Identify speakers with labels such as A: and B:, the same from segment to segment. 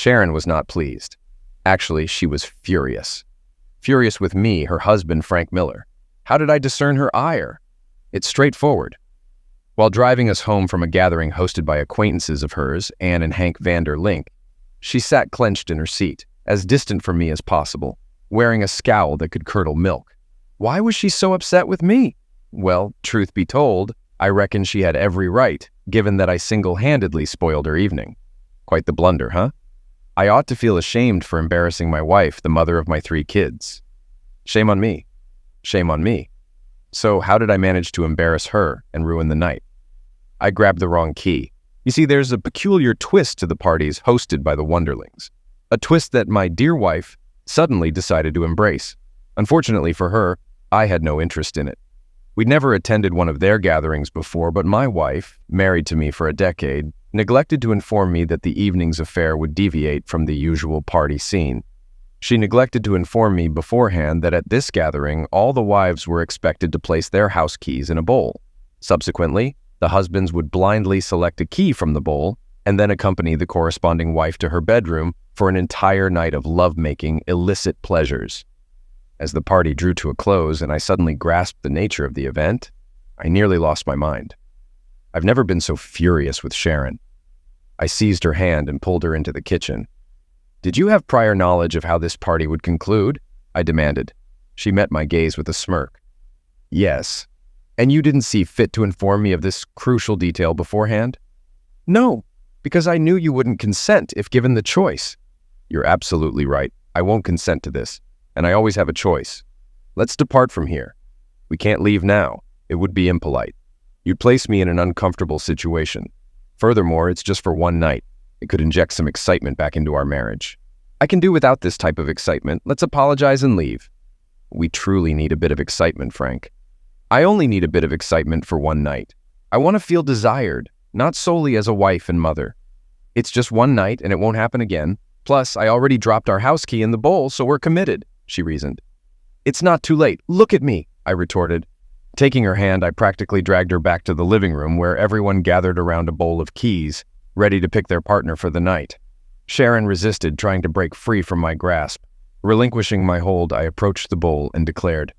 A: Sharon was not pleased. Actually, she was furious. Furious with me, her husband, Frank Miller. How did I discern her ire? It's straightforward. While driving us home from a gathering hosted by acquaintances of hers, Anne and Hank Vander Link, she sat clenched in her seat, as distant from me as possible, wearing a scowl that could curdle milk. Why was she so upset with me? Well, truth be told, I reckon she had every right, given that I single-handedly spoiled her evening. Quite the blunder, huh? I ought to feel ashamed for embarrassing my wife, the mother of my 3 kids. Shame on me. Shame on me. So how did I manage to embarrass her and ruin the night? I grabbed the wrong key. You see, there's a peculiar twist to the parties hosted by the Wonderlings. A twist that my dear wife suddenly decided to embrace. Unfortunately for her, I had no interest in it. We'd never attended one of their gatherings before, but my wife, married to me for a decade, neglected to inform me that the evening's affair would deviate from the usual party scene. She neglected to inform me beforehand that at this gathering, all the wives were expected to place their house keys in a bowl. Subsequently, the husbands would blindly select a key from the bowl and then accompany the corresponding wife to her bedroom for an entire night of love-making, illicit pleasures. As the party drew to a close and I suddenly grasped the nature of the event, I nearly lost my mind. I've never been so furious with Sharon. I seized her hand and pulled her into the kitchen. "Did you have prior knowledge of how this party would conclude?" I demanded. She met my gaze with a smirk. "Yes. And you didn't see fit to inform me of this crucial detail beforehand?" "No, because I knew you wouldn't consent if given the choice." "You're absolutely right. I won't consent to this, and I always have a choice. Let's depart from here. We can't leave now. It would be impolite. You'd place me in an uncomfortable situation. Furthermore, it's just for one night. It could inject some excitement back into our marriage. I can do without this type of excitement. Let's apologize and leave." "We truly need a bit of excitement, Frank." "I only need a bit of excitement for one night. I want to feel desired, not solely as a wife and mother. It's just one night and it won't happen again. Plus, I already dropped our house key in the bowl, so we're committed," she reasoned. "It's not too late. Look at me," I retorted. Taking her hand, I practically dragged her back to the living room where everyone gathered around a bowl of keys, ready to pick their partner for the night. Sharon resisted, trying to break free from my grasp. Relinquishing my hold, I approached the bowl and declared,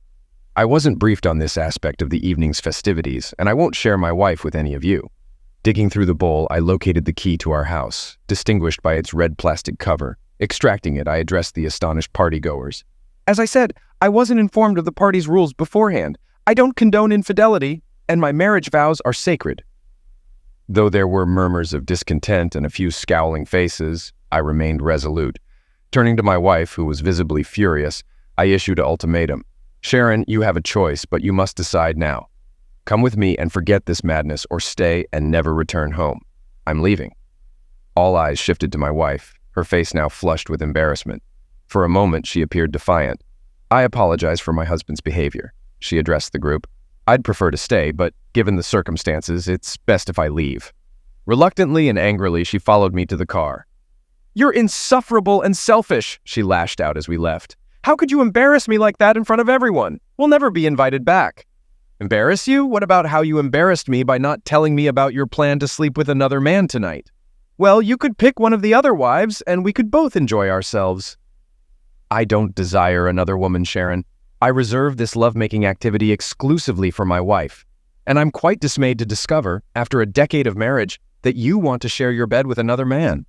A: "I wasn't briefed on this aspect of the evening's festivities, and I won't share my wife with any of you." Digging through the bowl, I located the key to our house, distinguished by its red plastic cover. Extracting it, I addressed the astonished partygoers. "As I said, I wasn't informed of the party's rules beforehand. I don't condone infidelity, and my marriage vows are sacred." Though there were murmurs of discontent and a few scowling faces, I remained resolute. Turning to my wife, who was visibly furious, I issued an ultimatum. "Sharon, you have a choice, but you must decide now. Come with me and forget this madness, or stay and never return home. I'm leaving." All eyes shifted to my wife, her face now flushed with embarrassment. For a moment, she appeared defiant. "I apologize for my husband's behavior," she addressed the group. "I'd prefer to stay, but given the circumstances, it's best if I leave." Reluctantly and angrily, she followed me to the car. "You're insufferable and selfish," she lashed out as we left. "How could you embarrass me like that in front of everyone? We'll never be invited back." "Embarrass you? What about how you embarrassed me by not telling me about your plan to sleep with another man tonight?" "Well, you could pick one of the other wives, and we could both enjoy ourselves." "I don't desire another woman, Sharon. I reserve this lovemaking activity exclusively for my wife. And I'm quite dismayed to discover, after a decade of marriage, that you want to share your bed with another man."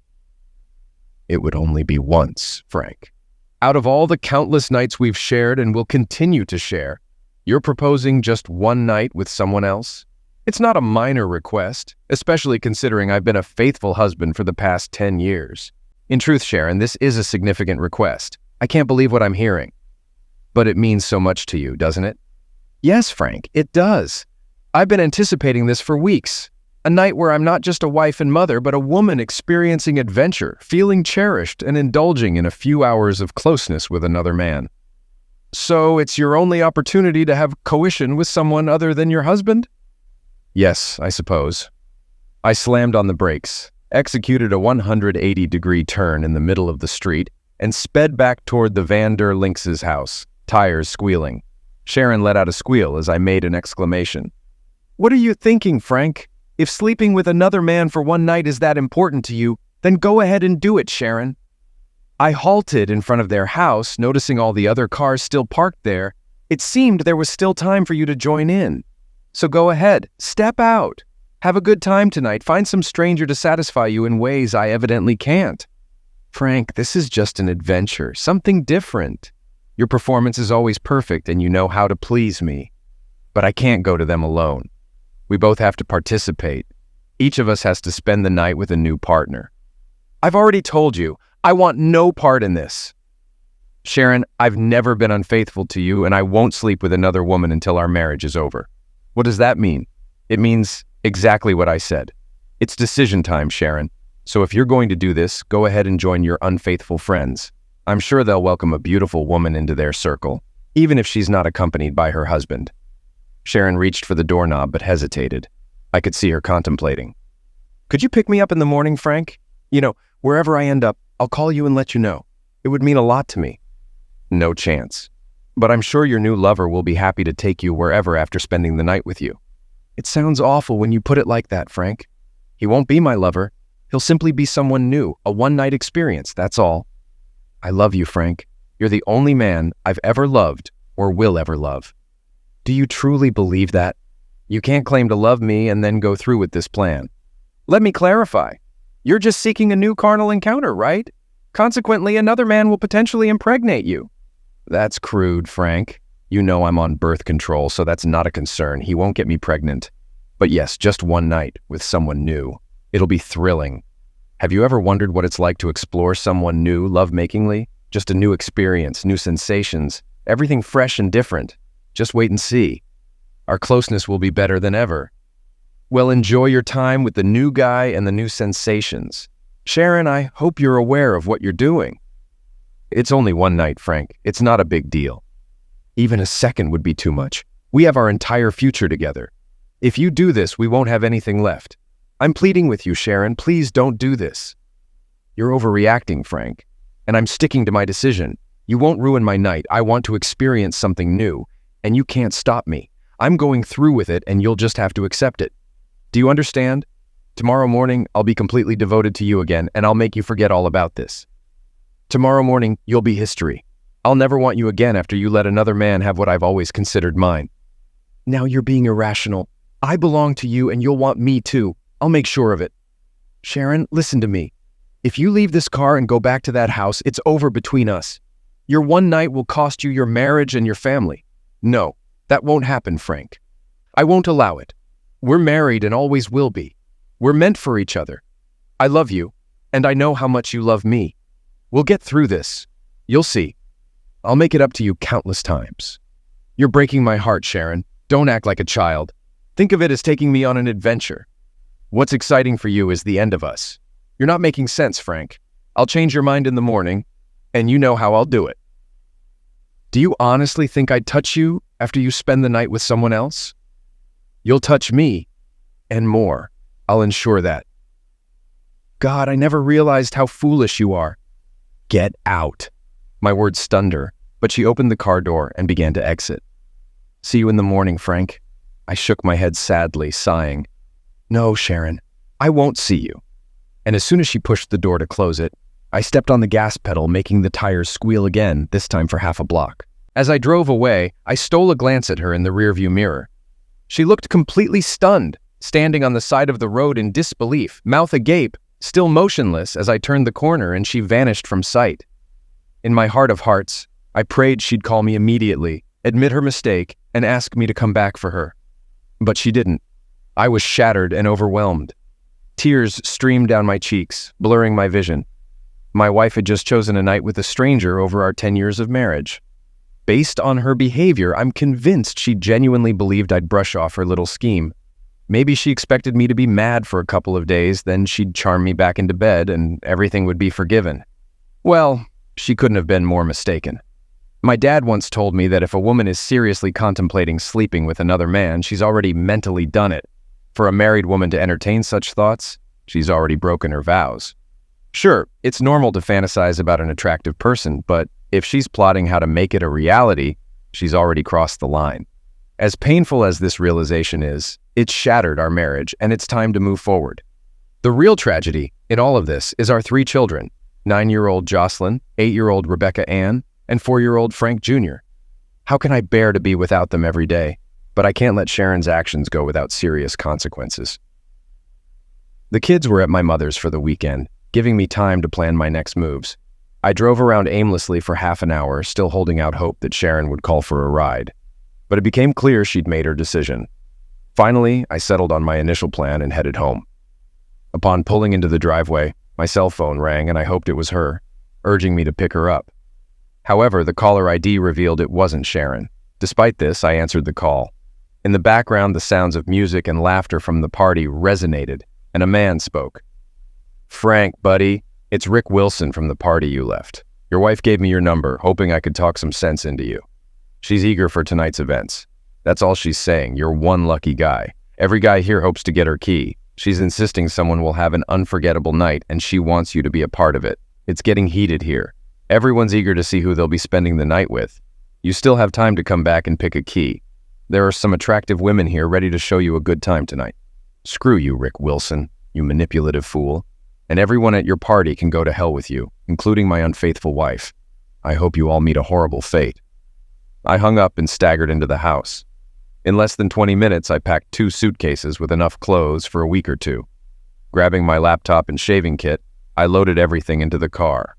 A: "It would only be once, Frank. Out of all the countless nights we've shared and will continue to share, you're proposing just one night with someone else? It's not a minor request, especially considering I've been a faithful husband for the past 10 years. In truth, Sharon, this is a significant request. I can't believe what I'm hearing." "But it means so much to you, doesn't it?" "Yes, Frank, it does. I've been anticipating this for weeks. A night where I'm not just a wife and mother, but a woman experiencing adventure, feeling cherished, and indulging in a few hours of closeness with another man." "So it's your only opportunity to have coition with someone other than your husband?" "Yes, I suppose." I slammed on the brakes, executed a 180-degree turn in the middle of the street, and sped back toward the Vander Links' house, tires squealing. Sharon let out a squeal as I made an exclamation. "What are you thinking, Frank? If sleeping with another man for one night is that important to you, then go ahead and do it, Sharon. I halted in front of their house, noticing all the other cars still parked there. It seemed there was still time for you to join in. So go ahead, step out. Have a good time tonight. Find some stranger to satisfy you in ways I evidently can't. Frank, this is just an adventure, something different. Your performance is always perfect and you know how to please me. But I can't go to them alone. We both have to participate. Each of us has to spend the night with a new partner. I've already told you, I want no part in this. Sharon, I've never been unfaithful to you and I won't sleep with another woman until our marriage is over. What does that mean? It means exactly what I said. It's decision time, Sharon. So if you're going to do this, go ahead and join your unfaithful friends. I'm sure they'll welcome a beautiful woman into their circle, even if she's not accompanied by her husband. Sharon reached for the doorknob but hesitated. I could see her contemplating. Could you pick me up in the morning, Frank? Wherever I end up, I'll call you and let you know. It would mean a lot to me. No chance. But I'm sure your new lover will be happy to take you wherever after spending the night with you. It sounds awful when you put it like that, Frank. He won't be my lover. He'll simply be someone new, a one-night experience, that's all. I love you, Frank. You're the only man I've ever loved or will ever love. Do you truly believe that? You can't claim to love me and then go through with this plan. Let me clarify. You're just seeking a new carnal encounter, right? Consequently, another man will potentially impregnate you. That's crude, Frank. You know I'm on birth control, so that's not a concern. He won't get me pregnant. But yes, just one night with someone new. It'll be thrilling. Have you ever wondered what it's like to explore someone new lovemaking? Just a new experience, new sensations, everything fresh and different. Just wait and see. Our closeness will be better than ever. Well, enjoy your time with the new guy and the new sensations. Sharon, I hope you're aware of what you're doing. It's only one night, Frank. It's not a big deal. Even a second would be too much. We have our entire future together. If you do this, we won't have anything left. I'm pleading with you, Sharon. Please don't do this. You're overreacting, Frank. And I'm sticking to my decision. You won't ruin my night. I want to experience something new. And you can't stop me. I'm going through with it and you'll just have to accept it. Do you understand? Tomorrow morning, I'll be completely devoted to you again and I'll make you forget all about this. Tomorrow morning, you'll be history. I'll never want you again after you let another man have what I've always considered mine. Now you're being irrational. I belong to you and you'll want me too. I'll make sure of it. Sharon, listen to me. If you leave this car and go back to that house, it's over between us. Your one night will cost you your marriage and your family. No, that won't happen, Frank. I won't allow it. We're married and always will be. We're meant for each other. I love you, and I know how much you love me. We'll get through this. You'll see. I'll make it up to you countless times. You're breaking my heart, Sharon. Don't act like a child. Think of it as taking me on an adventure. What's exciting for you is the end of us. You're not making sense, Frank. I'll change your mind in the morning, and you know how I'll do it. Do you honestly think I'd touch you after you spend the night with someone else? You'll touch me, and more. I'll ensure that. God, I never realized how foolish you are. Get out. My words stunned her, but she opened the car door and began to exit. See you in the morning, Frank. I shook my head sadly, sighing. No, Sharon, I won't see you. And as soon as she pushed the door to close it, I stepped on the gas pedal, making the tires squeal again, this time for half a block. As I drove away, I stole a glance at her in the rearview mirror. She looked completely stunned, standing on the side of the road in disbelief, mouth agape, still motionless as I turned the corner and she vanished from sight. In my heart of hearts, I prayed she'd call me immediately, admit her mistake, and ask me to come back for her. But she didn't. I was shattered and overwhelmed. Tears streamed down my cheeks, blurring my vision. My wife had just chosen a night with a stranger over our 10 years of marriage. Based on her behavior, I'm convinced she genuinely believed I'd brush off her little scheme. Maybe she expected me to be mad for a couple of days, then she'd charm me back into bed and everything would be forgiven. Well, she couldn't have been more mistaken. My dad once told me that if a woman is seriously contemplating sleeping with another man, she's already mentally done it. For a married woman to entertain such thoughts, she's already broken her vows. Sure, it's normal to fantasize about an attractive person, but if she's plotting how to make it a reality, she's already crossed the line. As painful as this realization is, it's shattered our marriage and it's time to move forward. The real tragedy in all of this is our 3 children. 9-year-old Jocelyn, 8-year-old Rebecca Ann, and 4-year-old Frank Jr. How can I bear to be without them every day? But I can't let Sharon's actions go without serious consequences. The kids were at my mother's for the weekend, giving me time to plan my next moves. I drove around aimlessly for half an hour, still holding out hope that Sharon would call for a ride. But it became clear she'd made her decision. Finally, I settled on my initial plan and headed home. Upon pulling into the driveway, my cell phone rang and I hoped it was her, urging me to pick her up. However, the caller ID revealed it wasn't Sharon. Despite this, I answered the call. In the background, the sounds of music and laughter from the party resonated, and a man spoke. "Frank, buddy, it's Rick Wilson from the party you left. Your wife gave me your number, hoping I could talk some sense into you. She's eager for tonight's events. That's all she's saying. You're one lucky guy. Every guy here hopes to get her key. She's insisting someone will have an unforgettable night, and she wants you to be a part of it. It's getting heated here. Everyone's eager to see who they'll be spending the night with. You still have time to come back and pick a key. There are some attractive women here ready to show you a good time tonight. Screw you, Rick Wilson, you manipulative fool. And everyone at your party can go to hell with you, including my unfaithful wife. I hope you all meet a horrible fate." I hung up and staggered into the house. In less than 20 minutes, I packed 2 suitcases with enough clothes for a week or two. Grabbing my laptop and shaving kit, I loaded everything into the car.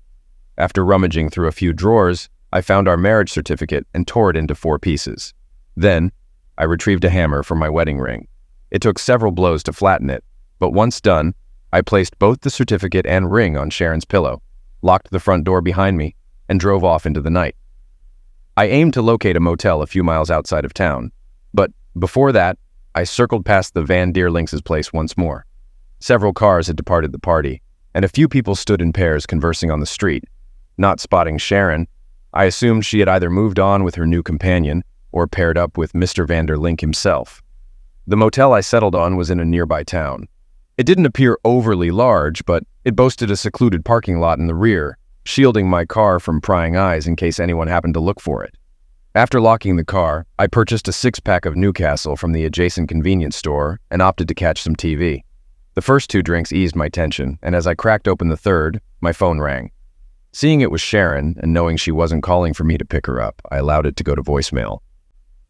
A: After rummaging through a few drawers, I found our marriage certificate and tore it into 4 pieces. Then, I retrieved a hammer from my wedding ring. It took several blows to flatten it, but once done, I placed both the certificate and ring on Sharon's pillow, locked the front door behind me, and drove off into the night. I aimed to locate a motel a few miles outside of town, but before that, I circled past the Van Deerlinks' place once more. Several cars had departed the party, and a few people stood in pairs conversing on the street. Not spotting Sharon, I assumed she had either moved on with her new companion or paired up with Mr. Van Der Link himself. The motel I settled on was in a nearby town. It didn't appear overly large, but it boasted a secluded parking lot in the rear, shielding my car from prying eyes in case anyone happened to look for it. After locking the car, I purchased a 6-pack of Newcastle from the adjacent convenience store and opted to catch some TV. The first 2 drinks eased my tension, and as I cracked open the third, my phone rang. Seeing it was Sharon, and knowing she wasn't calling for me to pick her up, I allowed it to go to voicemail.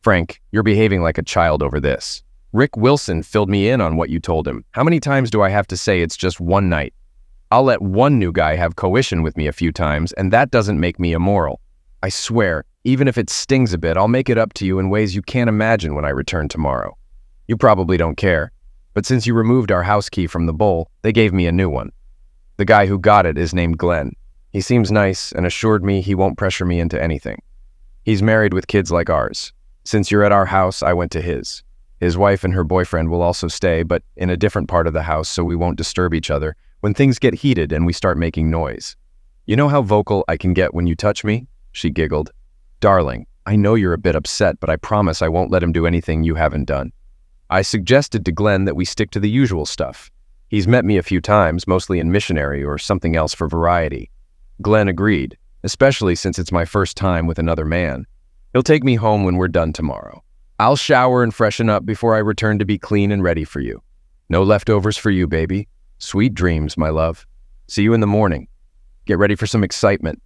A: "Frank, you're behaving like a child over this. Rick Wilson filled me in on what you told him. How many times do I have to say it's just one night? I'll let one new guy have coition with me a few times, and that doesn't make me immoral. I swear, even if it stings a bit, I'll make it up to you in ways you can't imagine when I return tomorrow. You probably don't care, but since you removed our house key from the bowl, they gave me a new one. The guy who got it is named Glenn. He seems nice and assured me he won't pressure me into anything. He's married with kids like ours. Since you're at our house, I went to his. His wife and her boyfriend will also stay, but in a different part of the house so we won't disturb each other when things get heated and we start making noise. You know how vocal I can get when you touch me?" She giggled. "Darling, I know you're a bit upset, but I promise I won't let him do anything you haven't done." I suggested to Glenn that we stick to the usual stuff. He's met me a few times, mostly in missionary or something else for variety. Glenn agreed, especially since it's my first time with another man. He'll take me home when we're done tomorrow. I'll shower and freshen up before I return to be clean and ready for you. No leftovers for you, baby. Sweet dreams, my love. See you in the morning. Get ready for some excitement.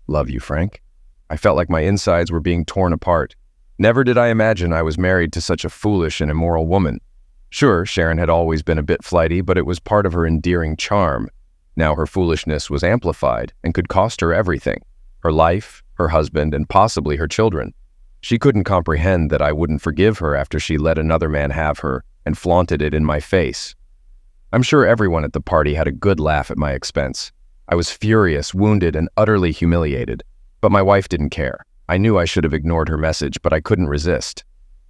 A: Love you, Frank." I felt like my insides were being torn apart. Never did I imagine I was married to such a foolish and immoral woman. Sure, Sharon had always been a bit flighty, but it was part of her endearing charm. Now her foolishness was amplified and could cost her everything. Her life, her husband, and possibly her children. She couldn't comprehend that I wouldn't forgive her after she let another man have her and flaunted it in my face. I'm sure everyone at the party had a good laugh at my expense. I was furious, wounded, and utterly humiliated. But my wife didn't care. I knew I should have ignored her message, but I couldn't resist.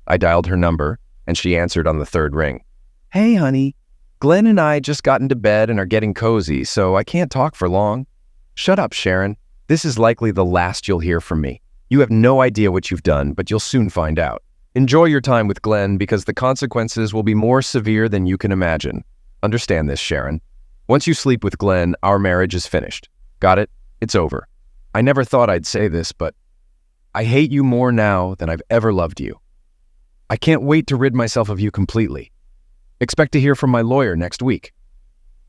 A: I dialed her number, and she answered on the 3rd ring. "Hey, honey. Glenn and I just got into bed and are getting cozy, so I can't talk for long." "Shut up, Sharon. This is likely the last you'll hear from me. You have no idea what you've done, but you'll soon find out. Enjoy your time with Glenn because the consequences will be more severe than you can imagine. Understand this, Sharon. Once you sleep with Glenn, our marriage is finished. Got it? It's over. I never thought I'd say this, but I hate you more now than I've ever loved you. I can't wait to rid myself of you completely. Expect to hear from my lawyer next week."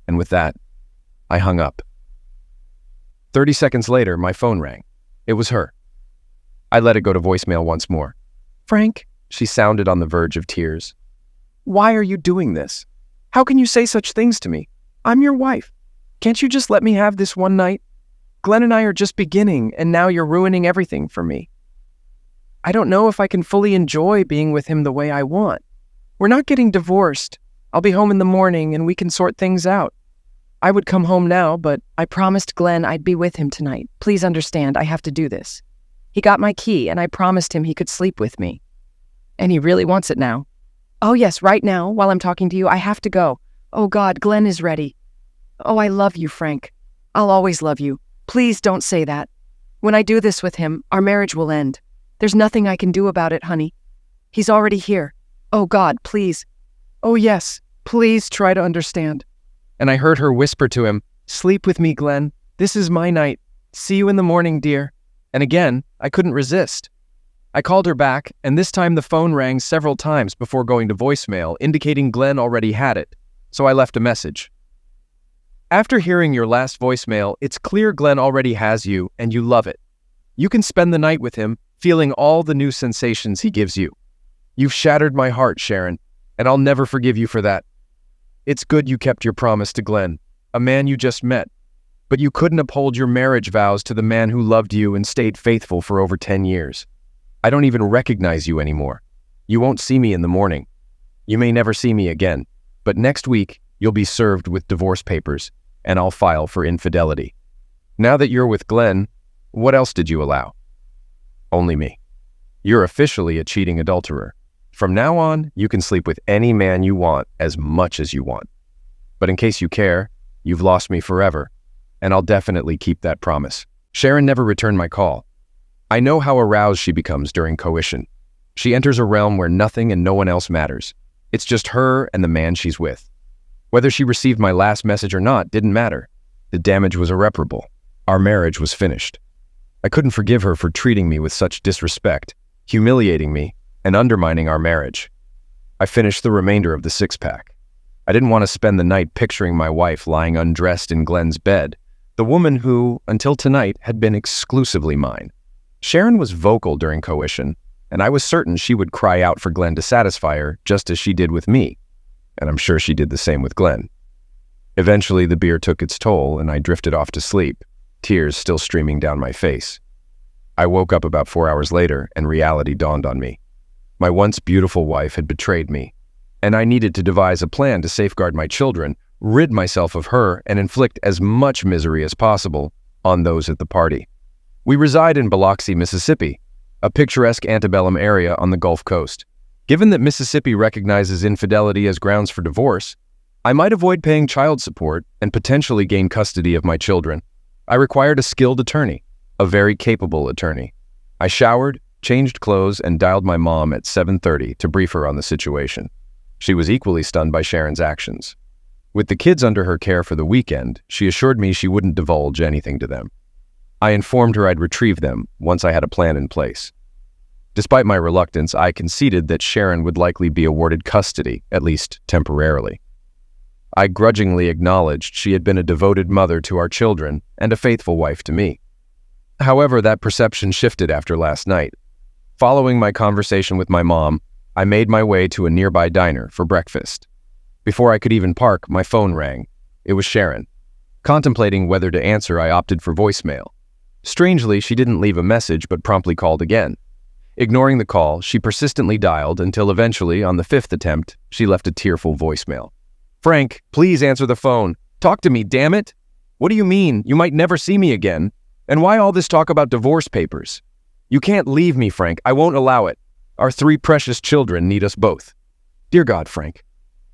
A: And with that, I hung up. 30 seconds later, my phone rang. It was her. I let it go to voicemail once more. "Frank," she sounded on the verge of tears. "Why are you doing this? How can you say such things to me? I'm your wife. Can't you just let me have this one night? Glenn and I are just beginning, and now you're ruining everything for me. I don't know if I can fully enjoy being with him the way I want. We're not getting divorced. I'll be home in the morning and we can sort things out. I would come home now, but I promised Glenn I'd be with him tonight. Please understand, I have to do this. He got my key and I promised him he could sleep with me. And he really wants it now. Oh yes, right now, while I'm talking to you, I have to go. Oh God, Glenn is ready. Oh, I love you, Frank. I'll always love you. Please don't say that. When I do this with him, our marriage will end. There's nothing I can do about it, honey. He's already here. Oh God, please. Oh yes, please try to understand." And I heard her whisper to him, "Sleep with me, Glenn. This is my night. See you in the morning, dear." And again, I couldn't resist. I called her back, and this time the phone rang several times before going to voicemail, indicating Glenn already had it. So I left a message. "After hearing your last voicemail, it's clear Glenn already has you, and you love it. You can spend the night with him, feeling all the new sensations he gives you. You've shattered my heart, Sharon, and I'll never forgive you for that. It's good you kept your promise to Glenn, a man you just met, but you couldn't uphold your marriage vows to the man who loved you and stayed faithful for over 10 years. I don't even recognize you anymore. You won't see me in the morning. You may never see me again, but next week you'll be served with divorce papers, and I'll file for infidelity. Now that you're with Glenn, what else did you allow? Only me. You're officially a cheating adulterer. From now on, you can sleep with any man you want as much as you want. But in case you care, you've lost me forever, and I'll definitely keep that promise." Sharon never returned my call. I know how aroused she becomes during coition. She enters a realm where nothing and no one else matters. It's just her and the man she's with. Whether she received my last message or not didn't matter. The damage was irreparable. Our marriage was finished. I couldn't forgive her for treating me with such disrespect, humiliating me, and undermining our marriage. I finished the remainder of the six-pack. I didn't want to spend the night picturing my wife lying undressed in Glenn's bed, the woman who, until tonight, had been exclusively mine. Sharon was vocal during coition, and I was certain she would cry out for Glenn to satisfy her, just as she did with me, and I'm sure she did the same with Glenn. Eventually, the beer took its toll, and I drifted off to sleep, tears still streaming down my face. I woke up about 4 hours later, and reality dawned on me. My once beautiful wife had betrayed me, and I needed to devise a plan to safeguard my children, rid myself of her, and inflict as much misery as possible on those at the party. We reside in Biloxi, Mississippi, a picturesque antebellum area on the Gulf Coast. Given that Mississippi recognizes infidelity as grounds for divorce, I might avoid paying child support and potentially gain custody of my children. I required a skilled attorney, a very capable attorney. I showered, changed clothes, and dialed my mom at 7:30 to brief her on the situation. She was equally stunned by Sharon's actions. With the kids under her care for the weekend, she assured me she wouldn't divulge anything to them. I informed her I'd retrieve them once I had a plan in place. Despite my reluctance, I conceded that Sharon would likely be awarded custody, at least temporarily. I grudgingly acknowledged she had been a devoted mother to our children and a faithful wife to me. However, that perception shifted after last night. Following my conversation with my mom, I made my way to a nearby diner for breakfast. Before I could even park, my phone rang. It was Sharon. Contemplating whether to answer, I opted for voicemail. Strangely, she didn't leave a message but promptly called again. Ignoring the call, she persistently dialed until eventually, on the 5th attempt, she left a tearful voicemail. "Frank, please answer the phone. Talk to me, damn it! What do you mean? You might never see me again. And why all this talk about divorce papers? You can't leave me, Frank. I won't allow it. Our 3 precious children need us both. Dear God, Frank,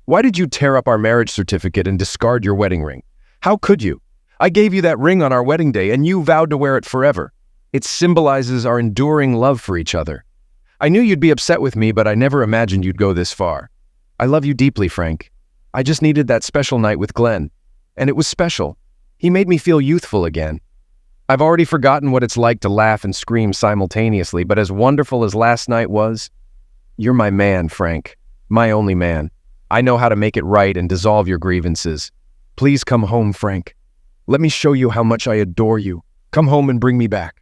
A: why did you tear up our marriage certificate and discard your wedding ring? How could you? I gave you that ring on our wedding day, and you vowed to wear it forever. It symbolizes our enduring love for each other. I knew you'd be upset with me, but I never imagined you'd go this far. I love you deeply, Frank. I just needed that special night with Glenn. And it was special. He made me feel youthful again. I've already forgotten what it's like to laugh and scream simultaneously, but as wonderful as last night was, you're my man, Frank. My only man. I know how to make it right and dissolve your grievances. Please come home, Frank. Let me show you how much I adore you. Come home and bring me back."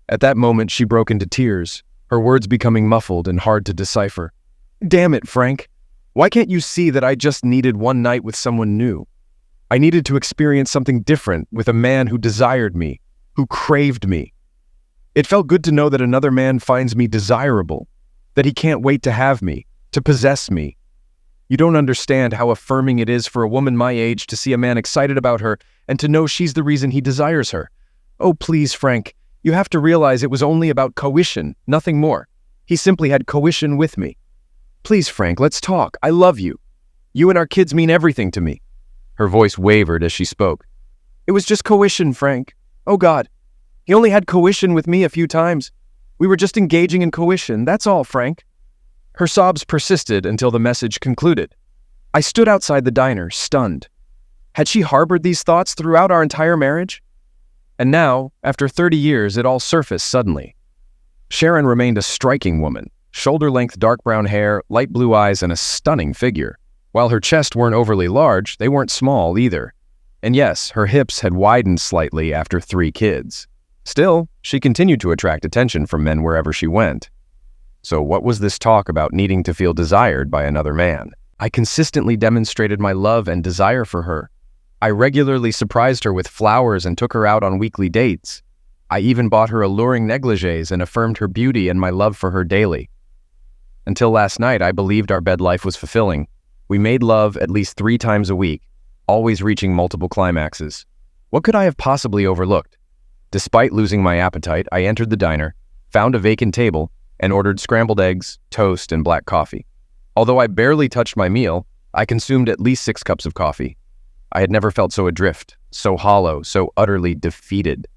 A: At that moment, she broke into tears, her words becoming muffled and hard to decipher. "Damn it, Frank. Why can't you see that I just needed one night with someone new? I needed to experience something different with a man who desired me, who craved me. It felt good to know that another man finds me desirable, that he can't wait to have me, to possess me. You don't understand how affirming it is for a woman my age to see a man excited about her and to know she's the reason he desires her. Oh, please, Frank, you have to realize it was only about coition, nothing more. He simply had coition with me. Please, Frank, let's talk. I love you. You and our kids mean everything to me." Her voice wavered as she spoke. "It was just coition, Frank. Oh, God. He only had coition with me a few times. We were just engaging in coition, that's all, Frank." Her sobs persisted until the message concluded. I stood outside the diner, stunned. Had she harbored these thoughts throughout our entire marriage? And now, after 30 years, it all surfaced suddenly. Sharon remained a striking woman. Shoulder-length dark brown hair, light blue eyes, and a stunning figure. While her chest weren't overly large, they weren't small either. And yes, her hips had widened slightly after 3 kids. Still, she continued to attract attention from men wherever she went. So what was this talk about needing to feel desired by another man? I consistently demonstrated my love and desire for her. I regularly surprised her with flowers and took her out on weekly dates. I even bought her alluring negligées and affirmed her beauty and my love for her daily. Until last night, I believed our bed life was fulfilling. We made love at least 3 times a week, always reaching multiple climaxes. What could I have possibly overlooked? Despite losing my appetite, I entered the diner, found a vacant table, and ordered scrambled eggs, toast, and black coffee. Although I barely touched my meal, I consumed at least 6 cups of coffee. I had never felt so adrift, so hollow, so utterly defeated.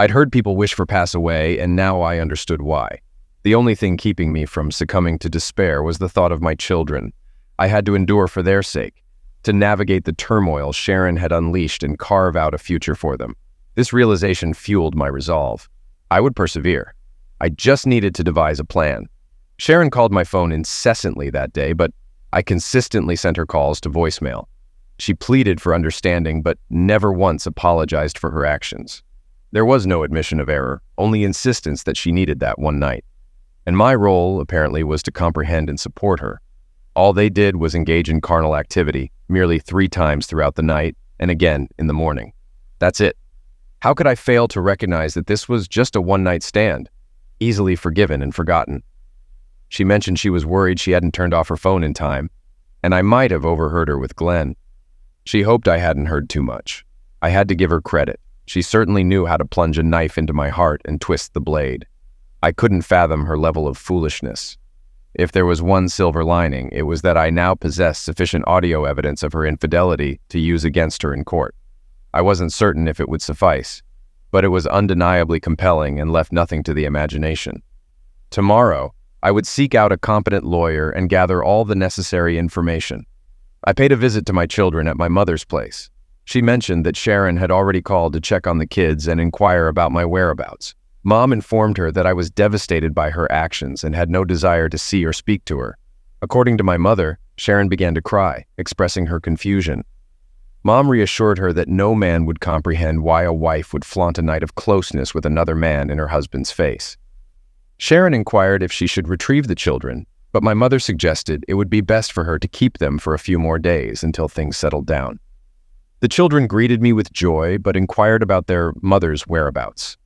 A: I'd heard people wish for pass away, and now I understood why. The only thing keeping me from succumbing to despair was the thought of my children. I had to endure for their sake, to navigate the turmoil Sharon had unleashed and carve out a future for them. This realization fueled my resolve. I would persevere. I just needed to devise a plan. Sharon called my phone incessantly that day, but I consistently sent her calls to voicemail. She pleaded for understanding, but never once apologized for her actions. There was no admission of error, only insistence that she needed that one night. And my role, apparently, was to comprehend and support her. All they did was engage in carnal activity, merely 3 times throughout the night, and again in the morning. That's it. How could I fail to recognize that this was just a one-night stand, easily forgiven and forgotten? She mentioned she was worried she hadn't turned off her phone in time, and I might have overheard her with Glenn. She hoped I hadn't heard too much. I had to give her credit. She certainly knew how to plunge a knife into my heart and twist the blade. I couldn't fathom her level of foolishness. If there was one silver lining, it was that I now possessed sufficient audio evidence of her infidelity to use against her in court. I wasn't certain if it would suffice, but it was undeniably compelling and left nothing to the imagination. Tomorrow, I would seek out a competent lawyer and gather all the necessary information. I paid a visit to my children at my mother's place. She mentioned that Sharon had already called to check on the kids and inquire about my whereabouts. Mom informed her that I was devastated by her actions and had no desire to see or speak to her. According to my mother, Sharon began to cry, expressing her confusion. Mom reassured her that no man would comprehend why a wife would flaunt a night of closeness with another man in her husband's face. Sharon inquired if she should retrieve the children, but my mother suggested it would be best for her to keep them for a few more days until things settled down. The children greeted me with joy, but inquired about their mother's whereabouts.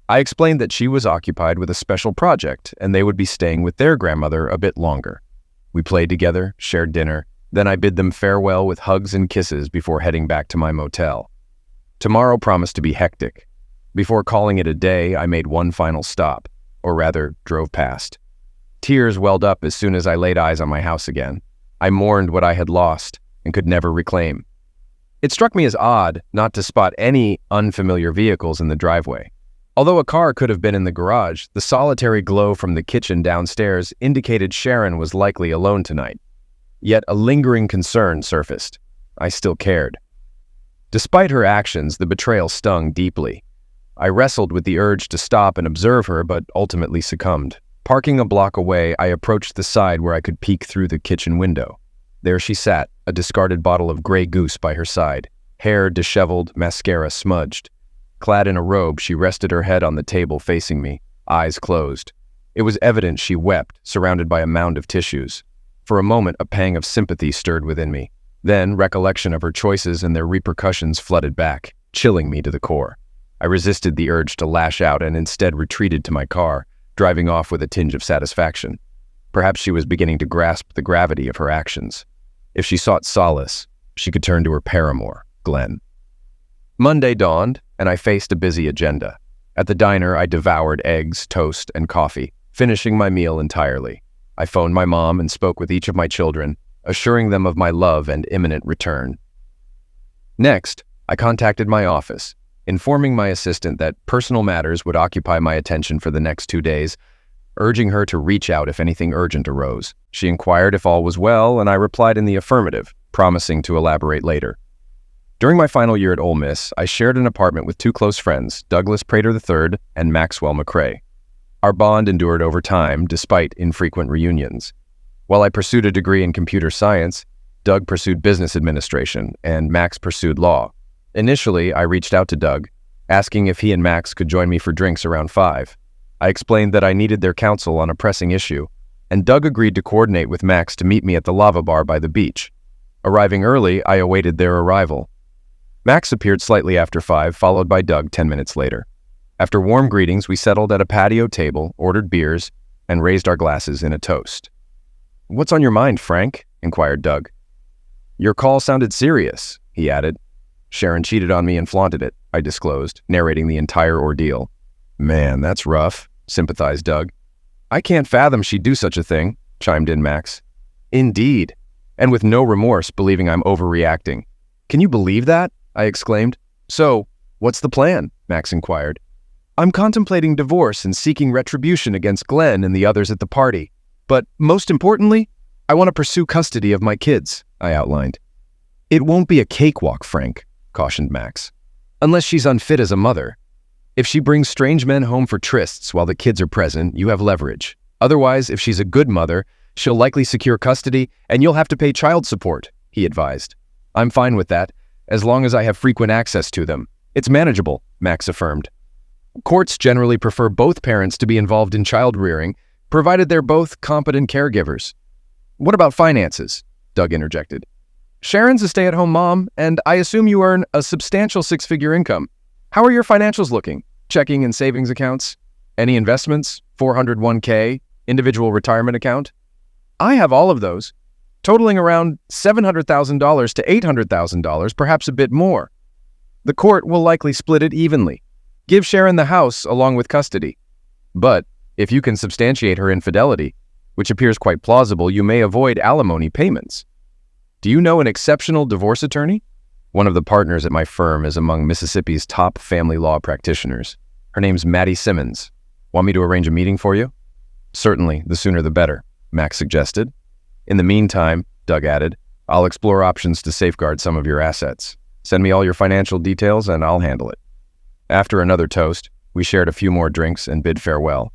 A: I explained that she was occupied with a special project and they would be staying with their grandmother a bit longer. We played together, shared dinner, then I bid them farewell with hugs and kisses before heading back to my motel. Tomorrow promised to be hectic. Before calling it a day, I made one final stop, or rather, drove past. Tears welled up as soon as I laid eyes on my house again. I mourned what I had lost and could never reclaim. It struck me as odd not to spot any unfamiliar vehicles in the driveway. Although a car could have been in the garage, the solitary glow from the kitchen downstairs indicated Sharon was likely alone tonight. Yet a lingering concern surfaced. I still cared. Despite her actions, the betrayal stung deeply. I wrestled with the urge to stop and observe her, but ultimately succumbed. Parking a block away, I approached the side where I could peek through the kitchen window. There she sat, a discarded bottle of Grey Goose by her side, hair disheveled, mascara smudged. Clad in a robe, she rested her head on the table facing me, eyes closed. It was evident she wept, surrounded by a mound of tissues. For a moment, a pang of sympathy stirred within me. Then, recollection of her choices and their repercussions flooded back, chilling me to the core. I resisted the urge to lash out and instead retreated to my car, driving off with a tinge of satisfaction. Perhaps she was beginning to grasp the gravity of her actions. If she sought solace, she could turn to her paramour, Glenn. Monday dawned, and I faced a busy agenda. At the diner, I devoured eggs, toast, and coffee, finishing my meal entirely. I phoned my mom and spoke with each of my children, assuring them of my love and imminent return. Next, I contacted my office, informing my assistant that personal matters would occupy my attention for the next 2 days, urging her to reach out if anything urgent arose. She inquired if all was well, and I replied in the affirmative, promising to elaborate later. During my final year at Ole Miss, I shared an apartment with 2 close friends, Douglas Prater III and Maxwell McCrae. Our bond endured over time, despite infrequent reunions. While I pursued a degree in computer science, Doug pursued business administration, and Max pursued law. Initially, I reached out to Doug, asking if he and Max could join me for drinks around 5. I explained that I needed their counsel on a pressing issue, and Doug agreed to coordinate with Max to meet me at the lava bar by the beach. Arriving early, I awaited their arrival. Max appeared slightly after 5, followed by Doug 10 minutes later. After warm greetings, we settled at a patio table, ordered beers, and raised our glasses in a toast. "What's on your mind, Frank?" inquired Doug. "Your call sounded serious," he added. "Sharon cheated on me and flaunted it," I disclosed, narrating the entire ordeal. "Man, that's rough," sympathized Doug. "I can't fathom she'd do such a thing," chimed in Max. "Indeed, and with no remorse, believing I'm overreacting." "Can you believe that?" I exclaimed. "So, what's the plan?" Max inquired. "I'm contemplating divorce and seeking retribution against Glenn and the others at the party. But most importantly, I want to pursue custody of my kids," I outlined. "It won't be a cakewalk, Frank," cautioned Max. "Unless she's unfit as a mother. If she brings strange men home for trysts while the kids are present, you have leverage. Otherwise, if she's a good mother, she'll likely secure custody and you'll have to pay child support," he advised. "I'm fine with that, as long as I have frequent access to them. It's manageable," Max affirmed. "Courts generally prefer both parents to be involved in child rearing, provided they're both competent caregivers." "What about finances?" Doug interjected. "Sharon's a stay-at-home mom, and I assume you earn a substantial 6-figure income. How are your financials looking? Checking and savings accounts? Any investments? 401k? Individual retirement account?" "I have all of those, totaling around $700,000 to $800,000, perhaps a bit more. The court will likely split it evenly. Give Sharon the house along with custody. But if you can substantiate her infidelity, which appears quite plausible, you may avoid alimony payments. Do you know an exceptional divorce attorney?" One of the partners at my firm is among Mississippi's top family law practitioners. Her name's Maddie Simmons. "Want me to arrange a meeting for you?" "Certainly, the sooner the better," Max suggested. "In the meantime," Doug added, "I'll explore options to safeguard some of your assets. Send me all your financial details and I'll handle it." After another toast, we shared a few more drinks and bid farewell.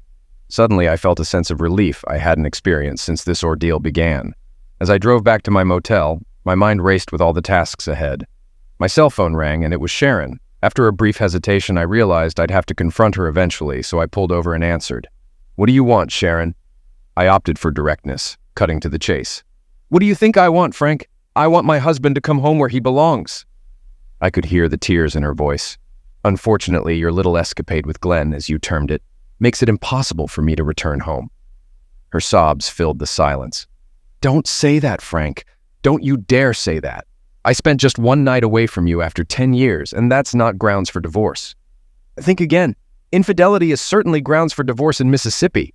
A: Suddenly, I felt a sense of relief I hadn't experienced since this ordeal began. As I drove back to my motel, my mind raced with all the tasks ahead. My cell phone rang, and it was Sharon. After a brief hesitation, I realized I'd have to confront her eventually, so I pulled over and answered. "What do you want, Sharon?" I opted for directness, cutting to the chase. "What do you think I want, Frank? I want my husband to come home where he belongs." I could hear the tears in her voice. "Unfortunately, your little escapade with Glenn, as you termed it, makes it impossible for me to return home." Her sobs filled the silence. "Don't say that, Frank. Don't you dare say that. I spent just one night away from you after 10 years, and that's not grounds for divorce. Think again. Infidelity is certainly grounds for divorce in Mississippi."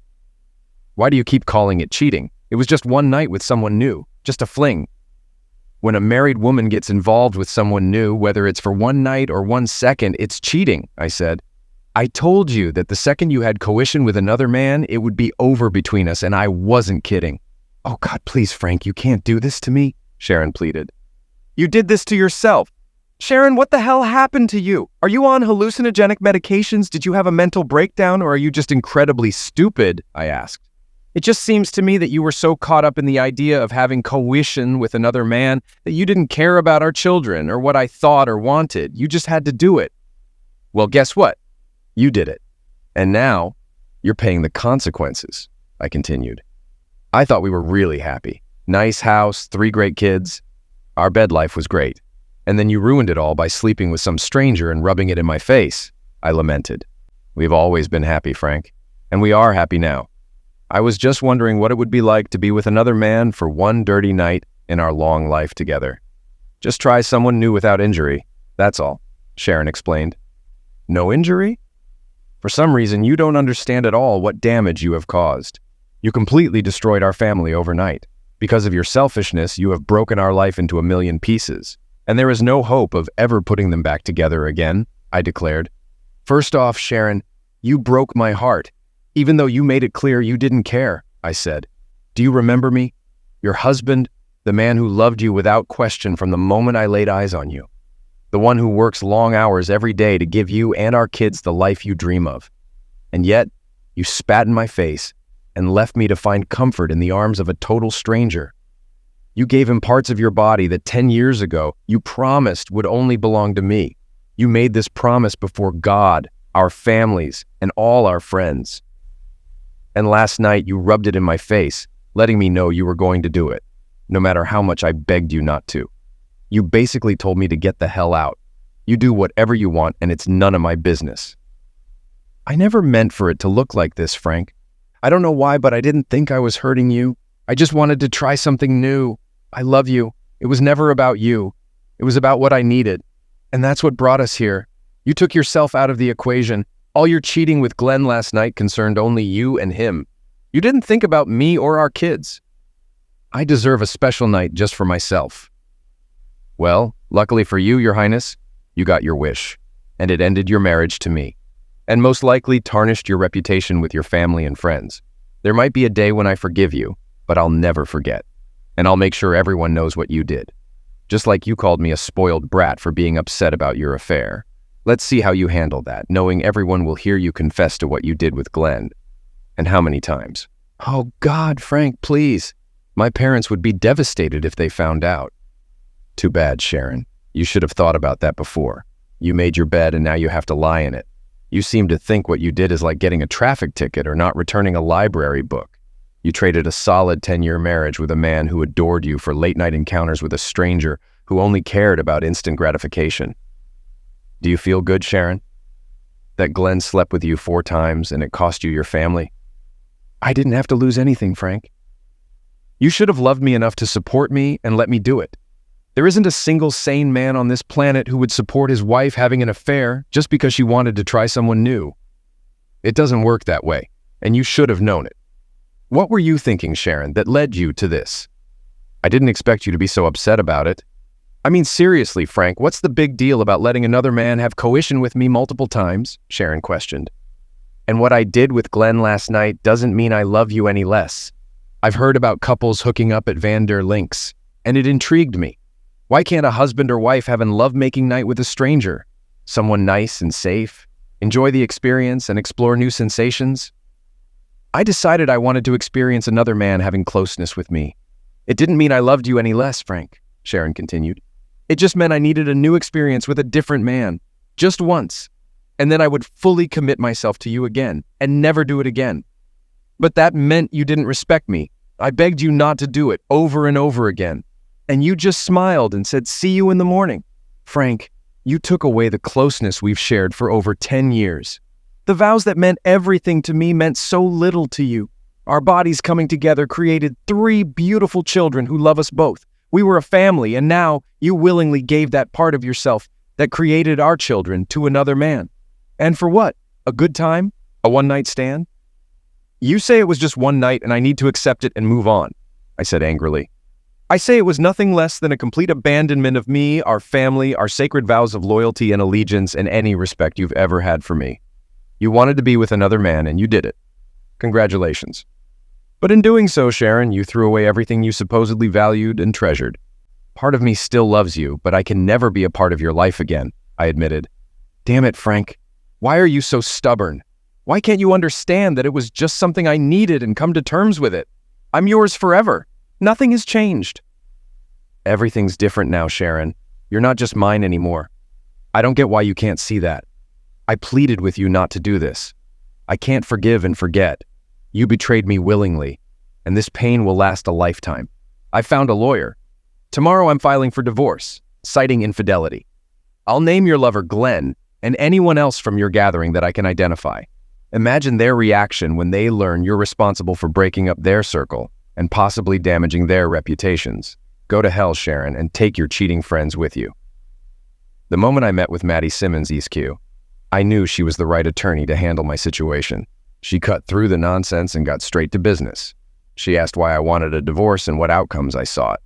A: "Why do you keep calling it cheating? It was just one night with someone new, just a fling." "When a married woman gets involved with someone new, whether it's for one night or 1 second, it's cheating," I said. "I told you that the second you had coition with another man, it would be over between us, and I wasn't kidding." "Oh God, please, Frank, you can't do this to me," Sharon pleaded. "You did this to yourself. Sharon, what the hell happened to you? Are you on hallucinogenic medications? Did you have a mental breakdown, or are you just incredibly stupid?" I asked. "It just seems to me that you were so caught up in the idea of having coition with another man that you didn't care about our children or what I thought or wanted. You just had to do it." Well, guess what? You did it. And now, you're paying the consequences, I continued. I thought we were really happy. Nice house, 3 great kids. Our bed life was great. And then you ruined it all by sleeping with some stranger and rubbing it in my face, I lamented. We've always been happy, Frank. And we are happy now. I was just wondering what it would be like to be with another man for one dirty night in our long life together. Just try someone new without injury. That's all, Sharon explained. No injury? For some reason, you don't understand at all what damage you have caused. You completely destroyed our family overnight. Because of your selfishness, you have broken our life into a million pieces. And there is no hope of ever putting them back together again, I declared. First off, Sharon, you broke my heart, even though you made it clear you didn't care, I said. Do you remember me? Your husband, the man who loved you without question from the moment I laid eyes on you. The one who works long hours every day to give you and our kids the life you dream of. And yet, you spat in my face and left me to find comfort in the arms of a total stranger. You gave him parts of your body that 10 years ago you promised would only belong to me. You made this promise before God, our families, and all our friends. And last night you rubbed it in my face, letting me know you were going to do it, no matter how much I begged you not to. You basically told me to get the hell out. You do whatever you want and it's none of my business. I never meant for it to look like this, Frank. I don't know why, but I didn't think I was hurting you. I just wanted to try something new. I love you. It was never about you. It was about what I needed. And that's what brought us here. You took yourself out of the equation. All your cheating with Glenn last night concerned only you and him. You didn't think about me or our kids. I deserve a special night just for myself. Well, luckily for you, Your Highness, you got your wish, and it ended your marriage to me, and most likely tarnished your reputation with your family and friends. There might be a day when I forgive you, but I'll never forget, and I'll make sure everyone knows what you did. Just like you called me a spoiled brat for being upset about your affair. Let's see how you handle that, knowing everyone will hear you confess to what you did with Glenn. And how many times? Oh God, Frank, please. My parents would be devastated if they found out. Too bad, Sharon. You should have thought about that before. You made your bed and now you have to lie in it. You seem to think what you did is like getting a traffic ticket or not returning a library book. You traded a solid 10-year marriage with a man who adored you for late-night encounters with a stranger who only cared about instant gratification. Do you feel good, Sharon? That Glenn slept with you 4 times and it cost you your family? I didn't have to lose anything, Frank. You should have loved me enough to support me and let me do it. There isn't a single sane man on this planet who would support his wife having an affair just because she wanted to try someone new. It doesn't work that way, and you should have known it. What were you thinking, Sharon, that led you to this? I didn't expect you to be so upset about it. I mean, seriously, Frank, what's the big deal about letting another man have coition with me multiple times? Sharon questioned. And what I did with Glenn last night doesn't mean I love you any less. I've heard about couples hooking up at Van der Links, and it intrigued me. Why can't a husband or wife have a lovemaking night with a stranger? Someone nice and safe, enjoy the experience and explore new sensations? I decided I wanted to experience another man having closeness with me. It didn't mean I loved you any less, Frank, Sharon continued. It just meant I needed a new experience with a different man, just once, and then I would fully commit myself to you again and never do it again. But that meant you didn't respect me. I begged you not to do it over and over again. And you just smiled and said, see you in the morning. Frank, you took away the closeness we've shared for over 10 years. The vows that meant everything to me meant so little to you. Our bodies coming together created 3 beautiful children who love us both. We were a family, and now you willingly gave that part of yourself that created our children to another man. And for what? A good time? A one-night stand? You say it was just one night and I need to accept it and move on, I said angrily. I say it was nothing less than a complete abandonment of me, our family, our sacred vows of loyalty and allegiance, and any respect you've ever had for me. You wanted to be with another man, and you did it. Congratulations. But in doing so, Sharon, you threw away everything you supposedly valued and treasured. Part of me still loves you, but I can never be a part of your life again, I admitted. Damn it, Frank. Why are you so stubborn? Why can't you understand that it was just something I needed and come to terms with it? I'm yours forever. Nothing has changed. Everything's different now, Sharon. You're not just mine anymore. I don't get why you can't see that. I pleaded with you not to do this. I can't forgive and forget. You betrayed me willingly, and this pain will last a lifetime. I found a lawyer. Tomorrow I'm filing for divorce, citing infidelity. I'll name your lover Glenn and anyone else from your gathering that I can identify. Imagine their reaction when they learn you're responsible for breaking up their circle and possibly damaging their reputations. Go to hell, Sharon, and take your cheating friends with you. The moment I met with Maddie Simmons, EastQ, I knew she was the right attorney to handle my situation. She cut through the nonsense and got straight to business. She asked why I wanted a divorce and what outcomes I sought.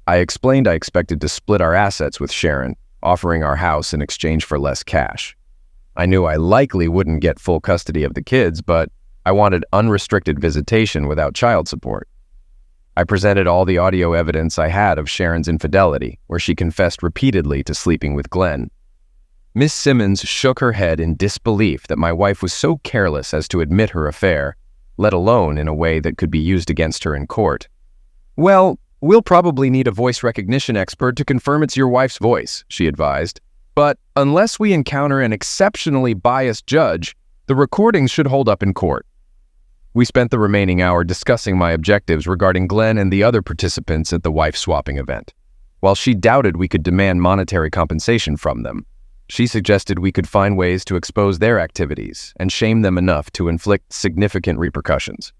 A: I explained I expected to split our assets with Sharon, offering our house in exchange for less cash. I knew I likely wouldn't get full custody of the kids, but I wanted unrestricted visitation without child support. I presented all the audio evidence I had of Sharon's infidelity, where she confessed repeatedly to sleeping with Glenn. Miss Simmons shook her head in disbelief that my wife was so careless as to admit her affair, let alone in a way that could be used against her in court. Well, we'll probably need a voice recognition expert to confirm it's your wife's voice, she advised. But unless we encounter an exceptionally biased judge, the recordings should hold up in court. We spent the remaining hour discussing my objectives regarding Glenn and the other participants at the wife-swapping event. While she doubted we could demand monetary compensation from them, she suggested we could find ways to expose their activities and shame them enough to inflict significant repercussions.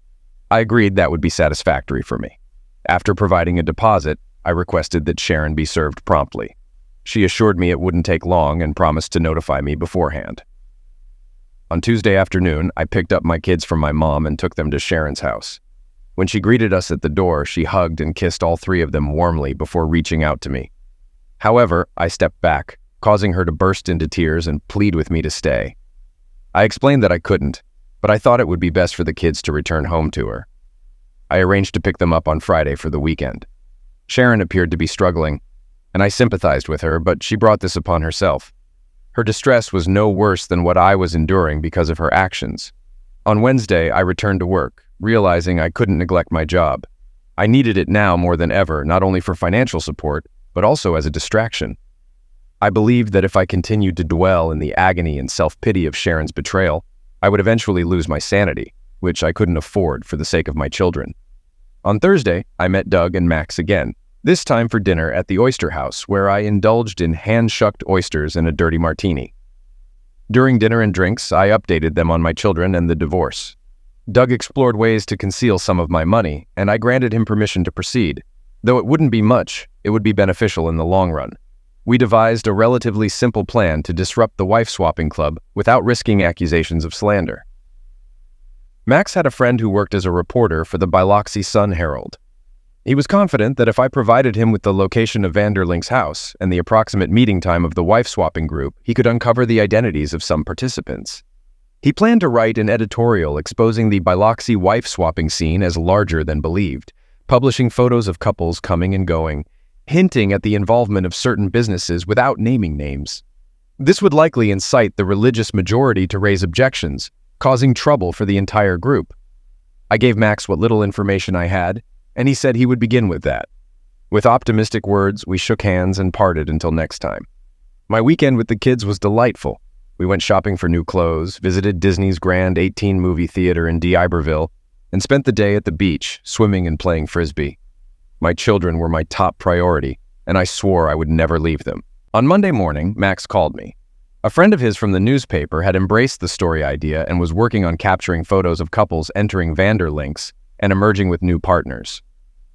A: I agreed that would be satisfactory for me. After providing a deposit, I requested that Sharon be served promptly. She assured me it wouldn't take long and promised to notify me beforehand. On Tuesday afternoon, I picked up my kids from my mom and took them to Sharon's house. When she greeted us at the door, she hugged and kissed all three of them warmly before reaching out to me. However, I stepped back, causing her to burst into tears and plead with me to stay. I explained that I couldn't, but I thought it would be best for the kids to return home to her. I arranged to pick them up on Friday for the weekend. Sharon appeared to be struggling, and I sympathized with her, but she brought this upon herself. Her distress was no worse than what I was enduring because of her actions. On Wednesday, I returned to work, realizing I couldn't neglect my job. I needed it now more than ever, not only for financial support, but also as a distraction. I believed that if I continued to dwell in the agony and self-pity of Sharon's betrayal, I would eventually lose my sanity, which I couldn't afford for the sake of my children. On Thursday, I met Doug and Max again, this time for dinner at the Oyster House, where I indulged in hand-shucked oysters and a dirty martini. During dinner and drinks, I updated them on my children and the divorce. Doug explored ways to conceal some of my money, and I granted him permission to proceed. Though it wouldn't be much, it would be beneficial in the long run. We devised a relatively simple plan to disrupt the wife-swapping club without risking accusations of slander. Max had a friend who worked as a reporter for the Biloxi Sun-Herald. He was confident that if I provided him with the location of Vanderlink's house and the approximate meeting time of the wife-swapping group, he could uncover the identities of some participants. He planned to write an editorial exposing the Biloxi wife-swapping scene as larger than believed, publishing photos of couples coming and going, hinting at the involvement of certain businesses without naming names. This would likely incite the religious majority to raise objections, causing trouble for the entire group. I gave Max what little information I had, and he said he would begin with that. With optimistic words, we shook hands and parted until next time. My weekend with the kids was delightful. We went shopping for new clothes, visited Disney's Grand 18 movie theater in D'Iberville, and spent the day at the beach, swimming and playing frisbee. My children were my top priority, and I swore I would never leave them. On Monday morning, Max called me. A friend of his from the newspaper had embraced the story idea and was working on capturing photos of couples entering Vanderlinks and emerging with new partners.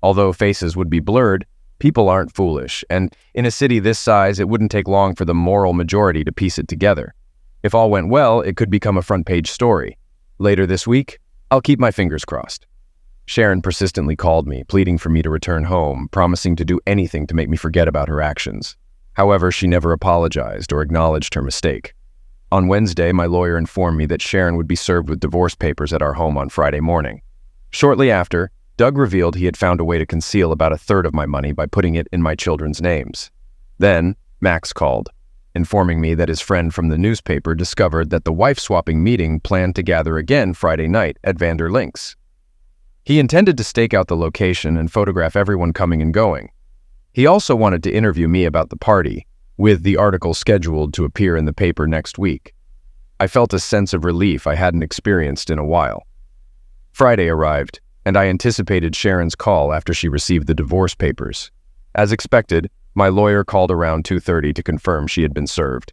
A: Although faces would be blurred, people aren't foolish, and in a city this size, it wouldn't take long for the moral majority to piece it together. If all went well, it could become a front-page story. Later this week, I'll keep my fingers crossed. Sharon persistently called me, pleading for me to return home, promising to do anything to make me forget about her actions. However, she never apologized or acknowledged her mistake. On Wednesday, my lawyer informed me that Sharon would be served with divorce papers at our home on Friday morning. Shortly after, Doug revealed he had found a way to conceal about a third of my money by putting it in my children's names. Then, Max called, informing me that his friend from the newspaper discovered that the wife-swapping meeting planned to gather again Friday night at Vanderlink's. He intended to stake out the location and photograph everyone coming and going. He also wanted to interview me about the party, with the article scheduled to appear in the paper next week. I felt a sense of relief I hadn't experienced in a while. Friday arrived, and I anticipated Sharon's call after she received the divorce papers. As expected, my lawyer called around 2:30 to confirm she had been served.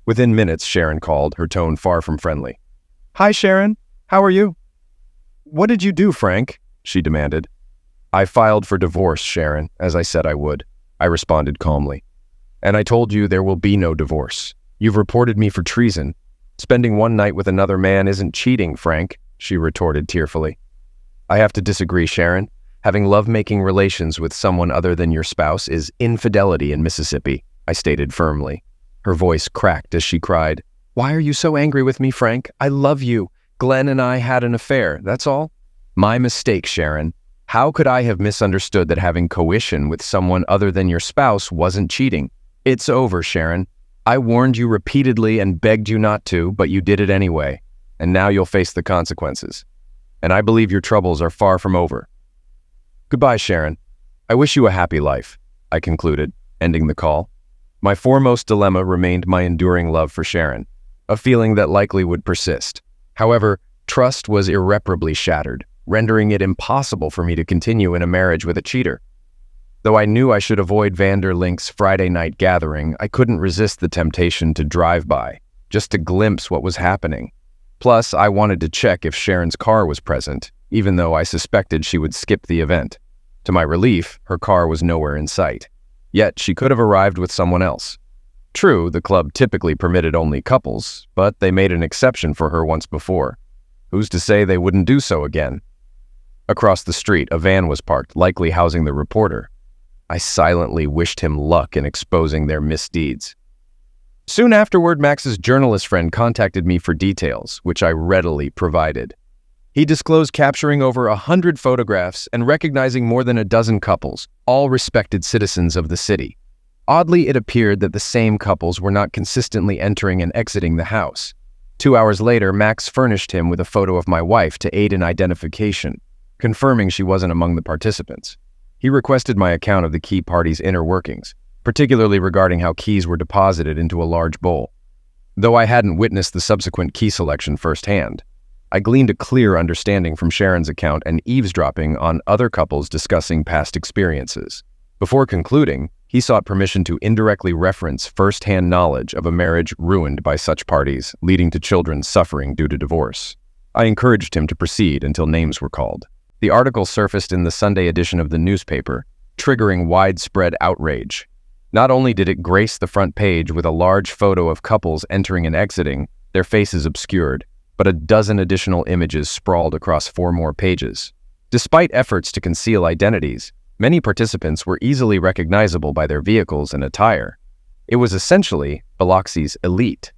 A: Within minutes, Sharon called, her tone far from friendly. "Hi, Sharon. How are you?" "What did you do, Frank?" she demanded. "I filed for divorce, Sharon, as I said I would," I responded calmly. "And I told you there will be no divorce. You've reported me for treason. Spending one night with another man isn't cheating, Frank," she retorted tearfully. "I have to disagree, Sharon. Having lovemaking relations with someone other than your spouse is infidelity in Mississippi," I stated firmly. Her voice cracked as she cried, "Why are you so angry with me, Frank? I love you. Glenn and I had an affair, that's all." "My mistake, Sharon. How could I have misunderstood that having coition with someone other than your spouse wasn't cheating? It's over, Sharon. I warned you repeatedly and begged you not to, but you did it anyway, and now you'll face the consequences. And I believe your troubles are far from over. Goodbye, Sharon. I wish you a happy life," I concluded, ending the call. My foremost dilemma remained my enduring love for Sharon, a feeling that likely would persist. However, trust was irreparably shattered, rendering it impossible for me to continue in a marriage with a cheater. Though I knew I should avoid Vanderlink's Friday night gathering, I couldn't resist the temptation to drive by, just to glimpse what was happening. Plus, I wanted to check if Sharon's car was present, even though I suspected she would skip the event. To my relief, her car was nowhere in sight. Yet she could have arrived with someone else. True, the club typically permitted only couples, but they made an exception for her once before. Who's to say they wouldn't do so again? Across the street, a van was parked, likely housing the reporter. I silently wished him luck in exposing their misdeeds. Soon afterward, Max's journalist friend contacted me for details, which I readily provided. He disclosed capturing over 100 photographs and recognizing more than a dozen couples, all respected citizens of the city. Oddly, it appeared that the same couples were not consistently entering and exiting the house. 2 hours later, Max furnished him with a photo of my wife to aid in identification, confirming she wasn't among the participants. He requested my account of the key party's inner workings, particularly regarding how keys were deposited into a large bowl. Though I hadn't witnessed the subsequent key selection firsthand, I gleaned a clear understanding from Sharon's account and eavesdropping on other couples discussing past experiences. Before concluding, he sought permission to indirectly reference first-hand knowledge of a marriage ruined by such parties, leading to children suffering due to divorce. I encouraged him to proceed until names were called. The article surfaced in the Sunday edition of the newspaper, triggering widespread outrage. Not only did it grace the front page with a large photo of couples entering and exiting, their faces obscured, but a dozen additional images sprawled across 4 more pages. Despite efforts to conceal identities, many participants were easily recognizable by their vehicles and attire. It was essentially Biloxi's elite.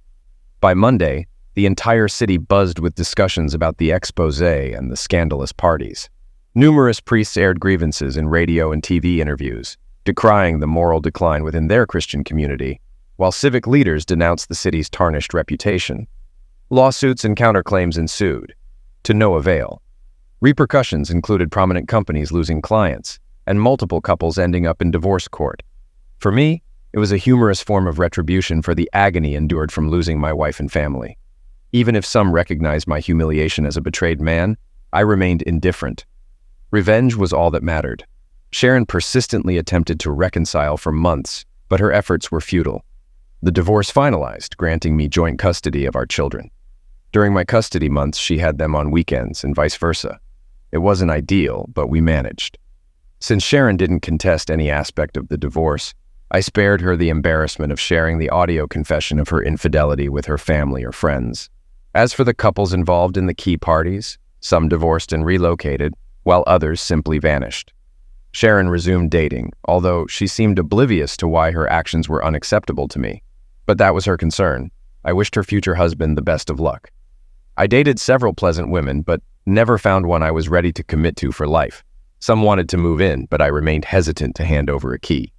A: By Monday, the entire city buzzed with discussions about the exposé and the scandalous parties. Numerous priests aired grievances in radio and TV interviews, decrying the moral decline within their Christian community, while civic leaders denounced the city's tarnished reputation. Lawsuits and counterclaims ensued, to no avail. Repercussions included prominent companies losing clients, and multiple couples ending up in divorce court. For me, it was a humorous form of retribution for the agony endured from losing my wife and family. Even if some recognized my humiliation as a betrayed man, I remained indifferent. Revenge was all that mattered. Sharon persistently attempted to reconcile for months, but her efforts were futile. The divorce finalized, granting me joint custody of our children. During my custody months, she had them on weekends and vice versa. It wasn't ideal, but we managed. Since Sharon didn't contest any aspect of the divorce, I spared her the embarrassment of sharing the audio confession of her infidelity with her family or friends. As for the couples involved in the key parties, some divorced and relocated, while others simply vanished. Sharon resumed dating, although she seemed oblivious to why her actions were unacceptable to me. But that was her concern. I wished her future husband the best of luck. I dated several pleasant women, but never found one I was ready to commit to for life. Some wanted to move in, but I remained hesitant to hand over a key.